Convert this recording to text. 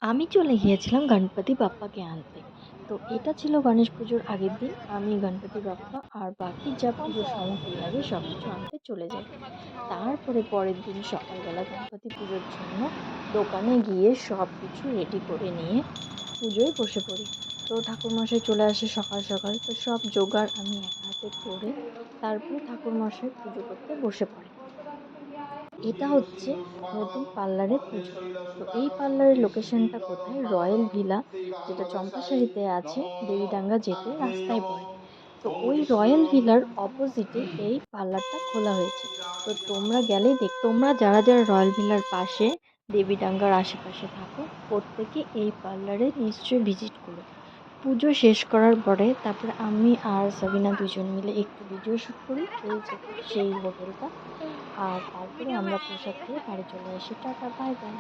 আমি চলে গিয়েছিলাম গণপতি বাপ্পাকে আনতে। তো এটা ছিল গণেশ পুজোর আগের দিন। আমি গণপতি বাপ্পা আর বাকি যা পুজোর সামগ্রী লাগে সবকিছু আনতে চলে যাই। তারপরে পরের দিন সকালবেলা গণপতি পুজোর জন্য দোকানে গিয়ে সবকিছু রেডি করে নিয়ে পুজোয় বসে পড়ি। তো ঠাকুরমশাই চলে আসে সকাল সকাল। তো সব জোগাড় আমি একা হাতে করে তারপরে ঠাকুরমশাই পুজো করতে বসে পড়ে। এটা হচ্ছে নতুন পার্লারের পুজো। তো এই পার্লারের লোকেশনটা কোথায়? রয়্যাল ভিলা, যেটা চম্পাশাড়িতে আছে, দেবীডাঙ্গা যেতে রাস্তায় পড়ে। তো ওই রয়্যাল ভিলার অপোজিটে এই পার্লারটা খোলা হয়েছে। তো তোমরা গেলেই তোমরা যারা যারা রয়্যাল ভিলার পাশে দেবীডাঙ্গার আশেপাশে থাকো, প্রত্যেকে এই পার্লারে নিশ্চয়ই ভিজিট করো। পুজো শেষ করার পরে তারপরে আমি আর সাবিনা দুজন মিলে একটু ভিডিও শ্যুট করি, এই যে সেই হোটেলটা। আর তারপরে আমরা প্রসাদ খেয়ে বাড়ি চলে আসি। Tata, bye bye.